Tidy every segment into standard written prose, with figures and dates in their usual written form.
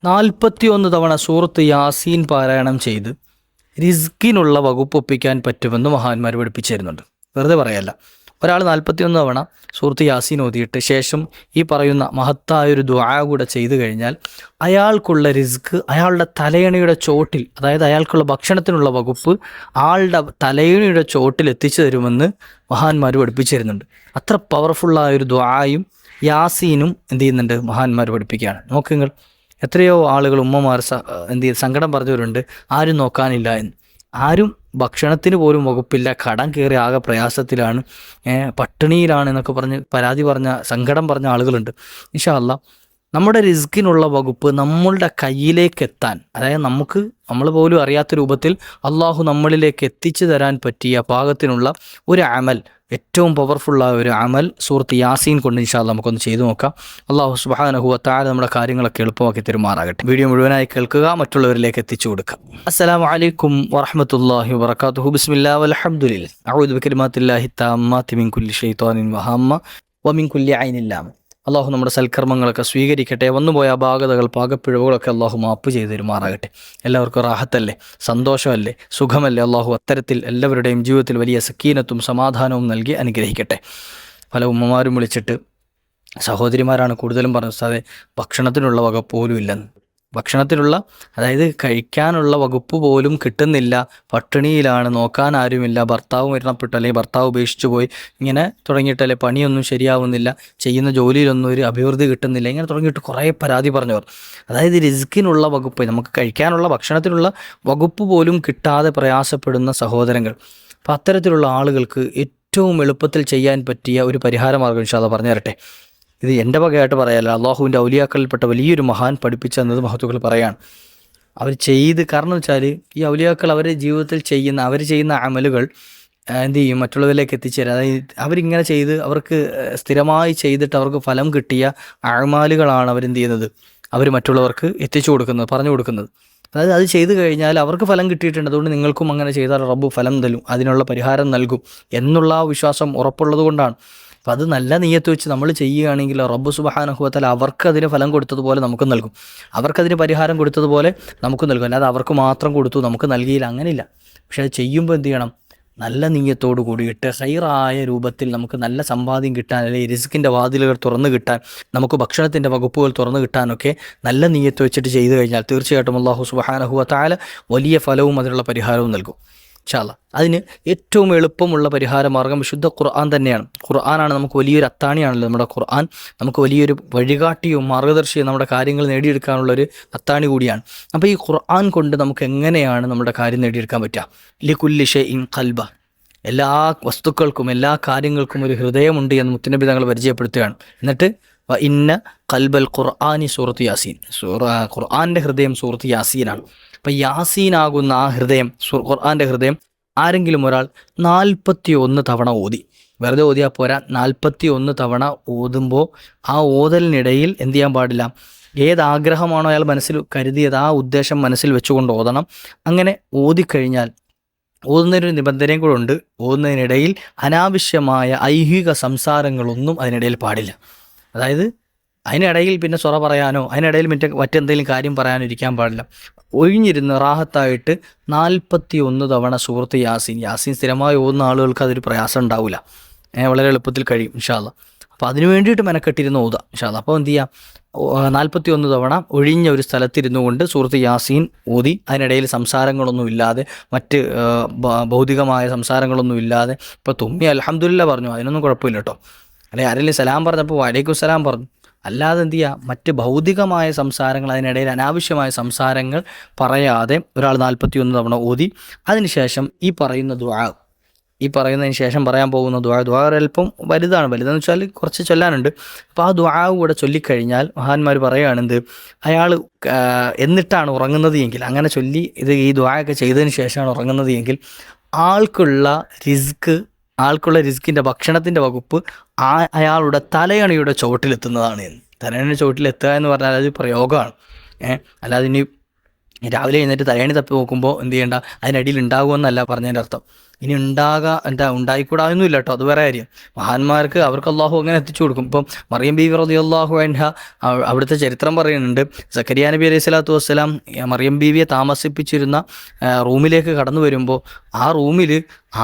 41 തവണ സൂറത്ത് യാസീൻ പാരായണം ചെയ്ത് റിസ്കിനുള്ള വകുപ്പ് ഒപ്പിക്കാൻ പറ്റുമെന്ന് മഹാന്മാർ പഠിപ്പിച്ചു തരുന്നുണ്ട്. വെറുതെ പറയല്ല. ഒരാൾ 41 തവണ സൂറത്ത് യാസീൻ ഓതിയിട്ട് ശേഷം ഈ പറയുന്ന മഹത്തായൊരു ദുആ കൂടെ ചെയ്തു കഴിഞ്ഞാൽ അയാൾക്കുള്ള റിസ്ക് അയാളുടെ തലയണയുടെ ചോട്ടിൽ, അതായത് അയാൾക്കുള്ള ഭക്ഷണത്തിനുള്ള വകുപ്പ് ആളുടെ തലയണയുടെ ചോട്ടിൽ എത്തിച്ചു തരുമെന്ന് മഹാന്മാർ പഠിപ്പിച്ചു തരുന്നുണ്ട്. അത്ര പവർഫുള്ളായൊരു ദുആയും യാസീനും എന്ത് ചെയ്യുന്നുണ്ട്, മഹാന്മാർ പഠിപ്പിക്കുകയാണ്. നോക്കുങ്ങൾ, എത്രയോ ആളുകൾ ഉമ്മമാർ സങ്കടം പറഞ്ഞവരുണ്ട്, ആരും നോക്കാനില്ല എന്ന്. ആരും ഭക്ഷണത്തിന് പോലും വകുപ്പില്ല, കടം കയറി ആകെ പ്രയാസത്തിലാണ്, പട്ടിണിയിലാണ് എന്നൊക്കെ പറഞ്ഞ് പരാതി പറഞ്ഞ സങ്കടം പറഞ്ഞ ആളുകളുണ്ട്. ഇൻഷാ അല്ലാഹ് നമ്മുടെ റിസ്കിനുള്ള വകുപ്പ് നമ്മളുടെ കയ്യിലേക്ക് എത്താൻ, അതായത് നമ്മൾ പോലും അറിയാത്ത രൂപത്തിൽ അള്ളാഹു നമ്മളിലേക്ക് എത്തിച്ചു തരാൻ പറ്റിയ പാകത്തിനുള്ള ഒരു അമൽ, ഏറ്റവും പവർഫുള്ളായ ഒരു അമൽ സൂറത്ത് യാസീൻ കൊണ്ട് ഇൻഷാ അല്ലാഹ് നമുക്കൊന്ന് ചെയ്തു നോക്കാം. അള്ളാഹു സുബ്ഹാനഹു വ തആല നമ്മുടെ കാര്യങ്ങളൊക്കെ എളുപ്പമാക്കി തരുമാറാകട്ടെ. വീഡിയോ മുഴുവനായി കേൾക്കുക, മറ്റുള്ളവരിലേക്ക് എത്തിച്ചു കൊടുക്കുക. അസ്സലാമു അലൈക്കും വറഹ്മത്തുള്ളാഹി വബറകാതുഹു. ബിസ്മില്ലാഹി വൽഹംദുലില്ലാഹി അഊദു ബികലിമാത്തില്ലാഹി തമ്മാത്തി മിൻ കുല്ലി ശൈത്വാനിൻ വഹമ്മ വമിൻ കുല്ലി ഐനിൻ ലാമ. അള്ളാഹു നമ്മുടെ സൽക്കർമ്മങ്ങളൊക്കെ സ്വീകരിക്കട്ടെ. വന്നുപോയ അപാകതകൾ പാകപ്പിഴവുകളൊക്കെ അള്ളാഹു മാപ്പ് ചെയ്ത് തരുമാറാകട്ടെ. എല്ലാവർക്കും റാഹത്തല്ലേ, സന്തോഷമല്ലേ, സുഖമല്ലേ? അള്ളാഹു അത്തരത്തിൽ എല്ലാവരുടെയും ജീവിതത്തിൽ വലിയ സക്കീനത്തും സമാധാനവും നൽകി അനുഗ്രഹിക്കട്ടെ. പല ഉമ്മമാരും വിളിച്ചിട്ട്, സഹോദരിമാരാണ് കൂടുതലും പറഞ്ഞത്, ഉസ്താദേ ഭക്ഷണത്തിനുള്ള വക പോലും ഇല്ലെന്ന്. ഭക്ഷണത്തിനുള്ള, അതായത് കഴിക്കാനുള്ള വകുപ്പ് പോലും കിട്ടുന്നില്ല, പട്ടിണിയിലാണ്, നോക്കാൻ ആരുമില്ല, ഭർത്താവ് മരണപ്പെട്ടു അല്ലെങ്കിൽ ഭർത്താവ് ഉപേക്ഷിച്ചു പോയി, ഇങ്ങനെ തുടങ്ങിയിട്ടല്ലേ, പണിയൊന്നും ശരിയാവുന്നില്ല, ചെയ്യുന്ന ജോലിയിലൊന്നും ഒരു അഭിവൃദ്ധി കിട്ടുന്നില്ല, ഇങ്ങനെ തുടങ്ങിയിട്ട് കുറേ പരാതി പറഞ്ഞവർ. അതായത് റിസ്കിനുള്ള വകുപ്പ്, നമുക്ക് കഴിക്കാനുള്ള ഭക്ഷണത്തിനുള്ള വകുപ്പ് പോലും കിട്ടാതെ പ്രയാസപ്പെടുന്ന സഹോദരങ്ങൾ. അപ്പം അത്തരത്തിലുള്ള ആളുകൾക്ക് ഏറ്റവും എളുപ്പത്തിൽ ചെയ്യാൻ പറ്റിയ ഒരു പരിഹാര മാർഗ്ഗം ഇൻഷാ അല്ലാഹ് പറഞ്ഞു തരട്ടെ. ഇത് എൻ്റെ വകയായിട്ട് പറയല്ല, അള്ളാഹുവിൻ്റെ ഔലിയാക്കളിൽപ്പെട്ട വലിയൊരു മഹാൻ പഠിപ്പിച്ചു തന്നത് മഹത്തുക്കൾ പറയാണ്. അവർ കാരണം വെച്ചാൽ ഈ ഔലിയാക്കൾ അവരുടെ ജീവിതത്തിൽ അവർ ചെയ്യുന്ന അമലുകൾ എന്ത് ചെയ്യും, മറ്റുള്ളവരിലേക്ക് എത്തിച്ചേരും. അതായത് അവരിങ്ങനെ ചെയ്ത് അവർക്ക് സ്ഥിരമായി ചെയ്തിട്ട് അവർക്ക് ഫലം കിട്ടിയ അഅ്മാലുകളാണ് അവരെന്ത് ചെയ്യുന്നത്, അവർ മറ്റുള്ളവർക്ക് എത്തിച്ചു കൊടുക്കുന്നത്, പറഞ്ഞു കൊടുക്കുന്നത്. അതായത് അത് ചെയ്തു കഴിഞ്ഞാൽ അവർക്ക് ഫലം കിട്ടിയിട്ടുണ്ട്, അതുകൊണ്ട് നിങ്ങൾക്കും അങ്ങനെ ചെയ്താൽ റബ്ബ് ഫലം തരും, അതിനുള്ള പരിഹാരം നൽകും എന്നുള്ള ആ വിശ്വാസം ഉറപ്പുള്ളത് കൊണ്ടാണ്. അപ്പം അത് നല്ല നിയ്യത്ത് വെച്ച് നമ്മൾ ചെയ്യുകയാണെങ്കിൽ റബ്ബ് സുബ്ഹാനഹു വ തആല അവർക്കതിന് ഫലം കൊടുത്തതുപോലെ നമുക്ക് നൽകും, അവർക്കതിന് പരിഹാരം കൊടുത്തതുപോലെ നമുക്ക് നൽകും. അല്ലാതെ അവർക്ക് മാത്രം കൊടുത്തു നമുക്ക് നൽകിയില്ല, അങ്ങനെയില്ല. പക്ഷെ അത് ചെയ്യുമ്പോൾ എന്ത് ചെയ്യണം, നല്ല നിയ്യത്തോട് കൂടിയിട്ട് ഹൈറായ രൂപത്തിൽ നമുക്ക് നല്ല സമ്പാദ്യം കിട്ടാൻ, അല്ലെങ്കിൽ റിസ്കിൻ്റെ വാതിലുകൾ തുറന്നു കിട്ടാൻ, നമുക്ക് ഭക്ഷണത്തിൻ്റെ വകുപ്പുകൾ തുറന്നു കിട്ടാനൊക്കെ നല്ല നിയ്യത്ത് വെച്ചിട്ട് ചെയ്തു കഴിഞ്ഞാൽ തീർച്ചയായിട്ടും അല്ലാഹു സുബ്ഹാനഹു വ തആല വലിയ ഫലവും അതിനുള്ള പരിഹാരവും നൽകും ഇൻഷാ അല്ലാഹ്. അതിന് ഏറ്റവും എളുപ്പമുള്ള പരിഹാര മാർഗ്ഗം വിശുദ്ധ ഖുർആൻ തന്നെയാണ്. ഖുർആനാണ് നമുക്ക് വലിയൊരു അത്താണിയാണല്ലോ. നമ്മുടെ ഖുർആൻ നമുക്ക് വലിയൊരു വഴികാട്ടിയും മാർഗ്ഗദർശിയും നമ്മുടെ കാര്യങ്ങൾ നേടിയെടുക്കാനുള്ളൊരു അത്താണി കൂടിയാണ്. അപ്പോൾ ഈ ഖുർആൻ കൊണ്ട് നമുക്ക് എങ്ങനെയാണ് നമ്മുടെ കാര്യം നേടിയെടുക്കാൻ പറ്റുക? ലികുല്ലി ഷൈഇൻ ഖൽബ, എല്ലാ വസ്തുക്കൾക്കും എല്ലാ കാര്യങ്ങൾക്കും ഒരു ഹൃദയമുണ്ട് എന്ന് മുത്തുനബി തങ്ങൾ പരിചയപ്പെടുത്തുകയാണ്. എന്നിട്ട് വ ഇന്ന ഖൽബൽ ഖുർആനി സൂറത്ത് യാസീൻ, ഖുർആൻ്റെ ഹൃദയം സൂറത്ത് യാസീനാണ്. അപ്പം യാസീനാകുന്ന ആ ഹൃദയം, ഖുർആൻ്റെ ഹൃദയം ആരെങ്കിലും ഒരാൾ 41 തവണ ഓതി, വെറുതെ ഓതിയാൽ പോരാ, 41 തവണ ഓതുമ്പോൾ ആ ഓതലിനിടയിൽ എന്ത് ചെയ്യാൻ പാടില്ല, ഏതാഗ്രഹമാണോ അയാൾ മനസ്സിൽ കരുതിയത് ആ ഉദ്ദേശം മനസ്സിൽ വെച്ചുകൊണ്ട് ഓതണം. അങ്ങനെ ഓതിക്കഴിഞ്ഞാൽ ഓതുന്നതിനൊരു നിബന്ധനയും കൂടെ ഉണ്ട്. ഓതുന്നതിനിടയിൽ അനാവശ്യമായ ഐഹിക സംസാരങ്ങളൊന്നും അതിനിടയിൽ പാടില്ല. അതായത് അതിനിടയിൽ പിന്നെ സൊറ പറയാനോ അതിനിടയിൽ മറ്റെന്തെങ്കിലും കാര്യം പറയാനോ ഇരിക്കാൻ പാടില്ല. ഒഴിഞ്ഞിരുന്ന് റാഹത്തായിട്ട് 41 തവണ സൂറത്ത് യാസീൻ സ്ഥിരമായി ഓതുന്ന ആളുകൾക്ക് അതൊരു പ്രയാസം ഉണ്ടാവില്ല, വളരെ എളുപ്പത്തിൽ കഴിയും ഇൻഷാ അല്ലാഹ്. അപ്പോൾ അതിന് വേണ്ടിയിട്ട് മെനക്കെട്ടിരുന്ന് ഓതുക ഇൻഷാ അല്ലാഹ്. അപ്പോൾ എന്ത് ചെയ്യുക, 41 തവണ ഒഴിഞ്ഞ ഒരു സ്ഥലത്തിരുന്നു കൊണ്ട് സൂറത്ത് യാസീൻ ഓതി, അതിനിടയിൽ സംസാരങ്ങളൊന്നും ഇല്ലാതെ, മറ്റ് ഭൗതികമായ സംസാരങ്ങളൊന്നും ഇല്ലാതെ. ഇപ്പോൾ തുമ്മി അൽഹംദുലില്ലാ പറഞ്ഞു, അതിനൊന്നും കുഴപ്പമില്ല കേട്ടോ. അല്ലെങ്കിൽ ആരെങ്കിലും സലാം പറഞ്ഞപ്പോൾ വലൈക്കും സലാം പറഞ്ഞു, അല്ലാതെ എന്ത് ചെയ്യുക, മറ്റ് ഭൗതികമായ സംസാരങ്ങൾ, അതിനിടയിൽ അനാവശ്യമായ സംസാരങ്ങൾ പറയാതെ ഒരാൾ 41 തവണ ഓതി, അതിനുശേഷം ഈ പറയുന്നതിന് ശേഷം പറയാൻ പോകുന്ന ദുആ അല്പം വലുതെന്ന് വെച്ചാൽ കുറച്ച് ചൊല്ലാനുണ്ട്. അപ്പോൾ ആ ദുആ കൂടെ ചൊല്ലിക്കഴിഞ്ഞാൽ മഹാന്മാർ പറയുകയാണെന്ത്, അയാൾ എന്നിട്ടാണ് ഉറങ്ങുന്നത് എങ്കിൽ, അങ്ങനെ ചൊല്ലി ഈ ദുആ ഒക്കെ ചെയ്തതിന് ശേഷമാണ് ഉറങ്ങുന്നത് എങ്കിൽ ആൾക്കുള്ള റിസ്കിൻ്റെ ഭക്ഷണത്തിൻ്റെ വകുപ്പ് അയാളുടെ തലയണയുടെ ചുവട്ടിലെത്തുന്നതാണ്. തലയണയുടെ ചുവട്ടിലെത്തുക എന്ന് പറഞ്ഞാൽ അത് പ്രയോഗമാണ്, അല്ലാതെ ഇനി രാവിലെ എഴുന്നേറ്റ് തലേണി തപ്പി നോക്കുമ്പോൾ എന്ത് ചെയ്യണ്ട, അതിനടിയിൽ ഉണ്ടാകുമെന്നല്ല പറഞ്ഞതിൻ്റെ അർത്ഥം. ഇനി ഉണ്ടായിക്കൂടാതൊന്നും ഇല്ല കേട്ടോ, അത് വേറെ കാര്യം. മഹാന്മാർക്ക് അവർക്ക് അള്ളാഹു അങ്ങനെ എത്തിച്ചു കൊടുക്കും. ഇപ്പം മറിയം ബീവി റളിയല്ലാഹു അൻഹ അവിടുത്തെ ചരിത്രം പറയുന്നുണ്ട്. സക്കരിയ നബി അലൈഹി സ്വലാത്തു വസ്സലാം മറിയം ബീവിയെ താമസിപ്പിച്ചിരുന്ന റൂമിലേക്ക് കടന്നു വരുമ്പോൾ ആ റൂമിൽ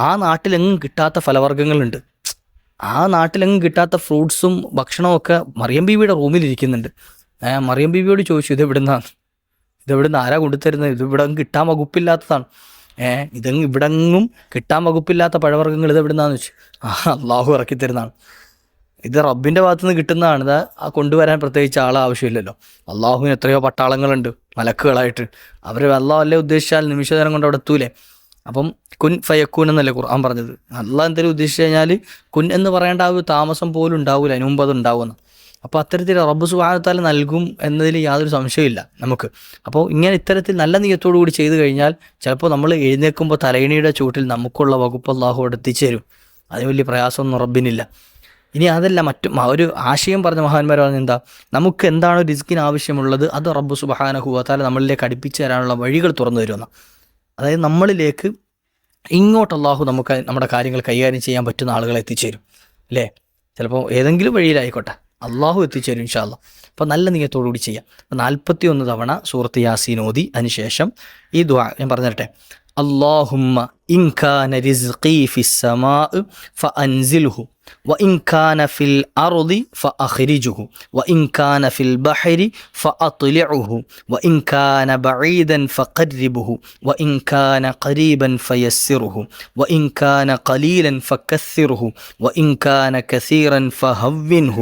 ആ നാട്ടിലെങ്ങും കിട്ടാത്ത ഫലവർഗ്ഗങ്ങളുണ്ട്. ആ നാട്ടിലെങ്ങും കിട്ടാത്ത ഫ്രൂട്ട്സും ഭക്ഷണവും ഒക്കെ മറിയം ബീവിയുടെ റൂമിലിരിക്കുന്നുണ്ട്. മറിയം ബീവിയോട് ചോദിച്ചു, ഇതെവിടുന്ന് ആരാ കൊണ്ടുതരുന്നത്? ഇത് ഇവിടെ കിട്ടാൻ വകുപ്പില്ലാത്തതാണ്. ഇവിടെങ്ങും കിട്ടാൻ വകുപ്പില്ലാത്ത പഴവർഗ്ഗങ്ങൾ ഇതെവിടുന്നാന്ന് വെച്ചു. അള്ളാഹു ഇറക്കി തരുന്നതാണ്, ഇത് റബ്ബിൻ്റെ ഭാഗത്തു നിന്ന് കിട്ടുന്നതാണ്. ഇത് കൊണ്ടുവരാൻ പ്രത്യേകിച്ച് ആളെ ആവശ്യമില്ലല്ലോ. അള്ളാഹുവിന് എത്രയോ പട്ടാളങ്ങളുണ്ട് മലക്കുകളായിട്ട്. അവർ അള്ളാഹു അല്ലേ ഉദ്ദേശിച്ചാൽ നിമിഷനേരം കൊണ്ട് അവിടെ എത്തൂലേ. അപ്പം കുൻ ഫയക്കൂൻ എന്നല്ലേ ഖുർആൻ പറഞ്ഞത്. അള്ളാഹ് എന്തെങ്കിലും ഉദ്ദേശിച്ച് കഴിഞ്ഞാൽ കുൻ എന്ന് പറയേണ്ട ആ ഒരു താമസം പോലും ഉണ്ടാവില്ല, അതിന് മുമ്പ് അത് ഉണ്ടാവുമെന്ന്. അപ്പോൾ അത്തരത്തിൽ റബ്ബ് സുബ്ഹാനഹു വ തആല നൽകും എന്നതിൽ യാതൊരു സംശയമില്ല നമുക്ക്. അപ്പോൾ ഇങ്ങനെ ഇത്തരത്തിൽ നല്ല നിയത്തോടു കൂടി ചെയ്തു കഴിഞ്ഞാൽ ചിലപ്പോൾ നമ്മൾ എഴുന്നേൽക്കുമ്പോൾ തലയിണിയുടെ ചൂട്ടിൽ നമുക്കുള്ള വകുപ്പ് അള്ളാഹു എത്തിച്ചേരും. അതിന് വലിയ പ്രയാസമൊന്നും റബ്ബിനില്ല. ഇനി അതല്ല, ഒരു ആശയം പറഞ്ഞ മഹാന്മാർ പറഞ്ഞ എന്താ, നമുക്ക് എന്താണോ റിസ്കിന് ആവശ്യമുള്ളത് അത് റബ്ബ് സുബ്ഹാനഹു വ തആല നമ്മളിലേക്ക് അടുപ്പിച്ച് തരാനുള്ള വഴികൾ തുറന്നു തരുമെന്ന്. അതായത് നമ്മളിലേക്ക് ഇങ്ങോട്ട് അള്ളാഹു നമുക്ക് നമ്മുടെ കാര്യങ്ങൾ കൈകാര്യം ചെയ്യാൻ പറ്റുന്ന ആളുകളെ എത്തിച്ചേരും അല്ലേ. ചിലപ്പോൾ ഏതെങ്കിലും വഴിയിലായിക്കോട്ടെ അള്ളാഹു എത്തിച്ചേരും ഇൻഷാ അല്ലാഹ്. അപ്പോൾ നല്ല നിയത്തോടുകൂടി ചെയ്യാം. 41 തവണ സൂറത്ത് യാസീൻ ഓതി അതിനുശേഷം ഈ ദുആ ഞാൻ പറഞ്ഞു തരട്ടെ. അല്ലാഹുമ്മ ഇൻ കാന റിസ്ഖി ഫിസ്സമാഇ ഫഅൻസിൽഹു وإن كان في الأرض فأخرجه وإن كان في البحر فأطلعه وإن كان بعيدا فقربه وإن كان قريبا فيسره وإن كان قليلا فكثره وإن كان كثيرا فهونه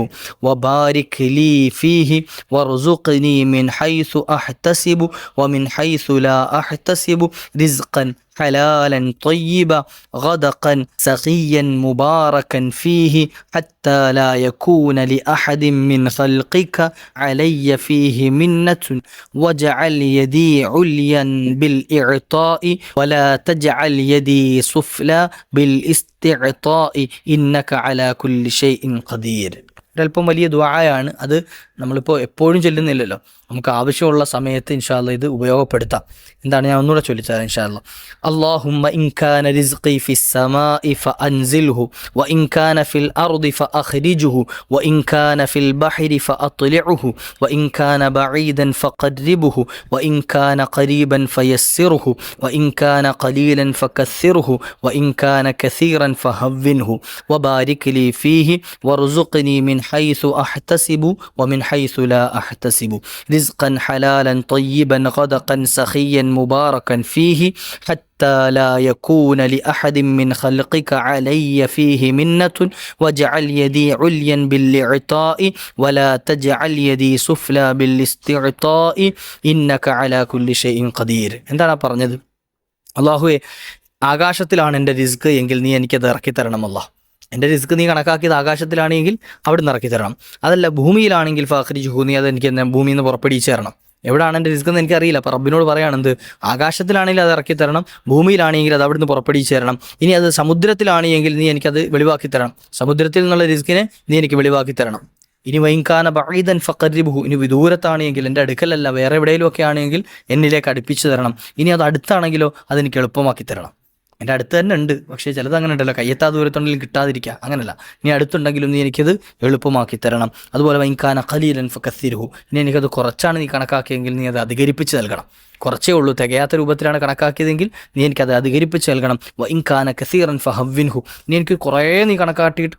وبارك لي فيه وارزقني من حيث أحتسب ومن حيث لا أحتسب رزقا حلالا طيبا غدقا سقيا مباركا فيه حتى لا يكون لأحد من خلقك علي فيه منة واجعل يدي عليا بالإعطاء ولا تجعل يدي سفلى بالاستعطاء إنك على كل شيء قدير. ഒരല്പം വലിയ ദുആയാണ് അത്. നമ്മളിപ്പോൾ എപ്പോഴും ചൊല്ലുന്നില്ലല്ലോ, നമുക്ക് ആവശ്യമുള്ള സമയത്ത് ഇൻഷാ അല്ലാഹ് ഇത് ഉപയോഗപ്പെടുത്താം. എന്താണ്, ഞാൻ ഒന്നുകൂടെ ചൊല്ലിച്ചാൽ ഇൻഷാ അല്ലാഹ്. അല്ലാഹുമ്മ ഇൻ കാന റിസ്ഖി ഫിസ്സമാഇ ഫഅൻസിൽഹു വഇൻ കാന ഫിൽ അർദി ഫഅഖ്രിജ്ഹു വഇൻ കാന ഫിൽ ബഹരി ഫഅത്ലിഉഹു വഇൻ കാന ബഈദൻ ഫഖർരിബ്ഹു വഇൻ കാന ഖരീബൻ ഫയസ്സിർഹു വഇൻ കാന ഖലീലൻ ഫകസ്സിർഹു വഇൻ കാന കസീറൻ ഫഹവ്വിൻഹു വബാരിക് ലി ഫീഹി വർസുഖ്നി മിൻ ഹൈസു അഹ്തസിബു വമിൻ ഹൈസു ലാ അഹ്തസിബു رزقا حلالا طيبا غدقا سخيا مباركا فيه حتى لا يكون لأحد من خلقك علي فيه منة واجعل يدي عليا بالإعطاء ولا تجعل يدي سفلى بالاستعطاء إنك على كل شيء قدير. എന്താണ് പറഞ്ഞത്? അല്ലാഹുവേ, ആകാശത്തിലാണ് എൻ്റെ റിസ്ക് എങ്കിൽ നീ എനിക്കത് ഇറക്കി തരണം. അല്ലാഹ്, എൻ്റെ റിസ്ക് നീ കണക്കാക്കിയത് ആകാശത്തിലാണെങ്കിൽ അവിടെ നിന്ന് ഇറക്കി തരണം. അതല്ല ഭൂമിയിലാണെങ്കിൽ ഫാഖ്രിജ്ഹു, നീ അത് എനിക്ക് ഭൂമിയിൽ നിന്ന് പുറപ്പെടുവിച്ച് തരണം. എവിടെയാണ് എൻ്റെ റിസ്ക് എന്ന് എനിക്കറിയില്ല. അപ്പോൾ റബ്ബിനോട് പറയുകയാണെന്ത്, ആകാശത്തിലാണെങ്കിൽ അത് ഇറക്കി തരണം, ഭൂമിയിലാണെങ്കിൽ അത് അവിടെ നിന്ന് പുറപ്പെടുവിച്ച് തരണം. ഇനി അത് സമുദ്രത്തിലാണെങ്കിൽ നീ എനിക്കത് വെളിവാക്കി തരണം. സമുദ്രത്തിൽ നിന്നുള്ള റിസ്കിനെ നീ എനിക്ക് വെളിവാക്കി തരണം. ഇനി വൈൻകാന ബഈദൻ ഫഖർരിബ്ഹു, ഇനി വിദൂരത്താണെങ്കിൽ എൻ്റെ അടുക്കലല്ല വേറെ എവിടെയെങ്കിലും ഒക്കെ ആണെങ്കിൽ എന്നിലേക്ക് അടുപ്പിച്ച് തരണം. ഇനി അത് അടുത്താണെങ്കിലോ അതെനിക്ക് എളുപ്പമാക്കി തരണം. എൻ്റെ അടുത്ത് തന്നെ ഉണ്ട്, പക്ഷേ ചിലത് അങ്ങനെ ഉണ്ടല്ലോ, കയ്യെത്താ ദൂരത്തുണ്ടെങ്കിലും കിട്ടാതിരിക്കുക, അങ്ങനല്ല. ഇനി അടുത്തുണ്ടെങ്കിലും നീ എനിക്കത് എളുപ്പമാക്കി തരണം. അതുപോലെ വൈൻകാന ഖലീലൻ ഫകസ്സിർഹു, ഇനി എനിക്കത് കുറച്ചാണ് നീ കണക്കാക്കിയെങ്കിൽ നീ അത് അധികരിപ്പിച്ച് നൽകണം. കുറച്ചേ ഉള്ളൂ, തികയാത്ത രൂപത്തിലാണ് കണക്കാക്കിയതെങ്കിൽ നീ എനിക്കത് അധികരിപ്പിച്ച് നൽകണം. വഇൻകാന കസീറൻ ഫഹവ്വിൻഹു, നീ എനിക്ക് കുറേ നീ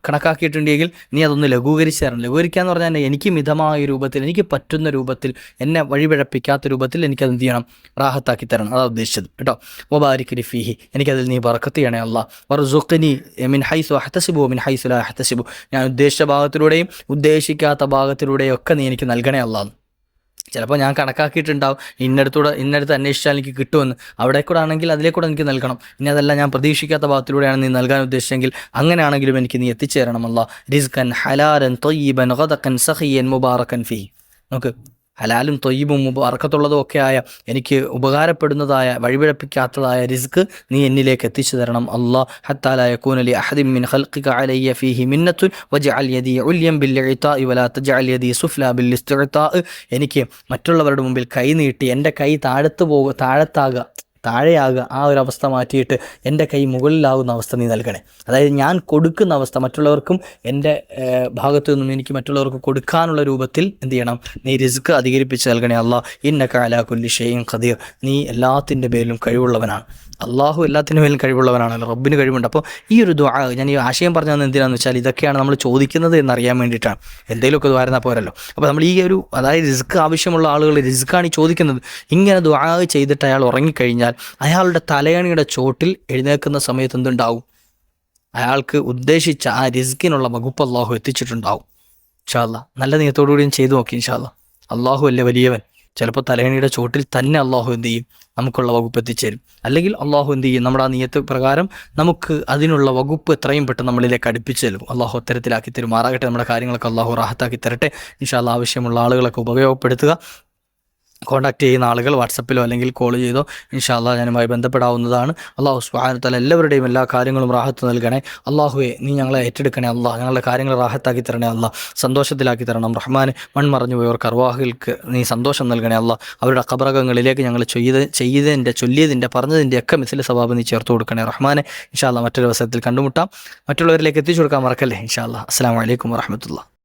കണക്കാക്കിയിട്ടുണ്ടെങ്കിൽ നീ അതൊന്ന് ലഘൂകരിച്ച് തരണം. ലഘൂകരിക്കുക എന്ന് പറഞ്ഞാൽ എനിക്ക് മിതമായ രൂപത്തിൽ, എനിക്ക് പറ്റുന്ന രൂപത്തിൽ, എന്നെ വഴിപിഴപ്പിക്കാത്ത രൂപത്തിൽ എനിക്കത് എന്ത് ചെയ്യണം, റാഹത്താക്കി തരണം. അതാണ് ഉദ്ദേശിച്ചത് കേട്ടോ. വബാരിക് ലി ഫീഹി, എനിക്കതിൽ നീ ബറക്കത്ത് ചെയ്യണേ അല്ലാഹ്. വർസുഖ്നി മിൻ ഹൈസു അഹ്തസിബു മിൻ ഹൈസു ലാ അഹ്തസിബു, ഞാൻ ഉദ്ദേശിച്ച ഭാഗത്തിലൂടെയും ഉദ്ദേശിക്കാത്ത ഭാഗത്തിലൂടെയും ഒക്കെ നീ എനിക്ക് നൽകണേ അല്ലാഹ്. ചിലപ്പോൾ ഞാൻ കണക്കാക്കിയിട്ടുണ്ടാവും ഇന്നടുത്ത് അന്വേഷിച്ചാൽ എനിക്ക് കിട്ടുമെന്ന്, അവിടെ കൂടെ ആണെങ്കിൽ അതിലേക്കൂടെ എനിക്ക് നൽകണം. ഇനി അതല്ല, ഞാൻ പ്രതീക്ഷിക്കാത്ത ഭാഗത്തിലൂടെയാണ് നീ നൽകാൻ ഉദ്ദേശിച്ചെങ്കിൽ അങ്ങനെയാണെങ്കിലും എനിക്ക് നീ എത്തിച്ചേരണം അല്ലാഹ്. റിസ്കൻ ഹലാലൻ ത്വയ്യിബൻ ഗദഖൻ സഖിയൻ മുബാറകൻ ഫീ. നമുക്ക് ഹലാലും തൊയ്യബും ബറക്കത്തുള്ളതും ഒക്കെ ആയ എനിക്ക് ഉപകാരപ്പെടുന്നതായ വഴിപിഴപ്പിക്കാത്തതായ റിസ്ക് നീ എന്നിലേക്ക് എത്തിച്ചു തരണം അല്ലാ. ഹത്താ ലാ യകൂന ലി അഹദിൻ മിൻ ഖൽഖിക അലയ്യ ഫീഹി മിന്നത്തുൻ വജ്അൽ യദി ഉൽയം ബിൽ ഇഅതാഇ വലാ തജ്അൽ യദി സുഫ്ലാ ബിൽ ഇസ്തിഅതാഇ. എനിക്ക് മറ്റുള്ളവരുടെ മുമ്പിൽ കൈ നീട്ടി എൻ്റെ കൈ താഴെയാകുക, ആ ഒരു അവസ്ഥ മാറ്റിയിട്ട് എൻ്റെ കൈ മുകളിലാകുന്ന അവസ്ഥ നീ നൽകണേ. അതായത് ഞാൻ കൊടുക്കുന്ന അവസ്ഥ, മറ്റുള്ളവർക്കും എൻ്റെ ഭാഗത്തു നിന്നും എനിക്ക് മറ്റുള്ളവർക്ക് കൊടുക്കാനുള്ള രൂപത്തിൽ എന്ത് ചെയ്യണം, നീ റിസ്ക് അധികരിപ്പിച്ച് നൽകണേ അല്ലാ. ഇന്നക അലാ കുല്ലി ഷൈഇൻ ഖദീർ, നീ എല്ലാത്തിൻ്റെ പേരിലും കഴിവുള്ളവനാണ്. അള്ളാഹു എല്ലാത്തിൻ്റെ മേലും കഴിവുള്ളവനാണല്ലോ, റബ്ബിന് കഴിവുണ്ട്. അപ്പോൾ ഈ ഒരു ദുആ, ഞാൻ ഈ ആശയം പറഞ്ഞത് എന്തിനാണെന്ന് വെച്ചാൽ ഇതൊക്കെയാണ് നമ്മൾ ചോദിക്കുന്നത് എന്നറിയാൻ വേണ്ടിയിട്ടാണ്. എന്തെങ്കിലുമൊക്കെ ദ്വാരുന്നാൽ പോരല്ലോ. അപ്പോൾ നമ്മൾ ഈ ഒരു, അതായത് റിസ്ക് ആവശ്യമുള്ള ആളുകൾ റിസ്ക്കാണ് ഈ ചോദിക്കുന്നത്. ഇങ്ങനെ ദുആ ചെയ്തിട്ട് അയാൾ ഉറങ്ങിക്കഴിഞ്ഞാൽ അയാളുടെ തലയണിയുടെ ചോട്ടിൽ എഴുന്നേൽക്കുന്ന സമയത്ത് എന്തുണ്ടാവും, അയാൾക്ക് ഉദ്ദേശിച്ച ആ റിസ്കിനുള്ള വകുപ്പ് അള്ളാഹു എത്തിച്ചിട്ടുണ്ടാവും. ഇൻഷാ അല്ലാ നല്ല നിയത്തോടുകൂടിയും ചെയ്തു നോക്കി. ഇൻഷാ അല്ലാ അള്ളാഹു അല്ലേ വലിയവൻ. ചിലപ്പോൾ തലയണിയുടെ ചോട്ടിൽ തന്നെ അള്ളാഹു എന്ത് ചെയ്യും, നമുക്കുള്ള വകുപ്പ് എത്തിച്ചേരും. അല്ലെങ്കിൽ അള്ളാഹു എന്ത് ചെയ്യും, നമ്മുടെ ആ നിയത്ത് പ്രകാരം നമുക്ക് അതിനുള്ള വകുപ്പ് എത്രയും പെട്ടെന്ന് നമ്മളിലേക്ക് അടുപ്പിച്ചു തരും. അള്ളാഹു അത്തരത്തിലാക്കി തരുമാറാകട്ടെ. നമ്മുടെ കാര്യങ്ങളൊക്കെ അള്ളാഹു റാഹത്താക്കി തരട്ടെ. ഇൻഷാ അല്ലാ ആവശ്യമുള്ള ആളുകളൊക്കെ ഉപയോഗപ്പെടുത്തുക. കോൺടാക്ട് ചെയ്യുന്ന ആളുകൾ വാട്സപ്പിലോ അല്ലെങ്കിൽ കോൾ ചെയ്തോ ഇൻഷാ അല്ലാ ഞാനുമായി ബന്ധപ്പെടാവുന്നതാണ്. അള്ളാഹു സുബ്ഹാനഹു വ തആല എല്ലാവരുടെയും എല്ലാ കാര്യങ്ങളും റാഹത്ത് നൽകണേ. അള്ളാഹുവെ നീ ഞങ്ങളെ ഏറ്റെടുക്കണേ അല്ലാ. ഞങ്ങളുടെ കാര്യങ്ങൾ റാഹത്താക്കി തരണേ അല്ലാ, സന്തോഷത്തിലാക്കി തരണം റഹ്മാനെ. മൺമറഞ്ഞു പോയവർക്ക് അർവാഹുകൾക്ക് നീ സന്തോഷം നൽകണേ അല്ലാ. അവരുടെ ഖബറകങ്ങളിലേക്ക് ഞങ്ങൾ ചൊല്ലിയതിൻ്റെ പറഞ്ഞതിൻ്റെ ഒക്കെ മിസ്ല സവാബ് നീ ചേർത്ത് കൊടുക്കണേ റഹ്മാനെ. ഇൻഷാ അല്ലാ മറ്റൊരു അവസരത്തിൽ കണ്ടുമുട്ടാം. മറ്റുള്ളവരിലേക്ക് എത്തിച്ചു കൊടുക്കാൻ മറക്കല്ലേ. ഇൻഷാ അല്ലാ. അസ്സലാമു അലൈക്കും വറഹ്മത്തുള്ളാഹി.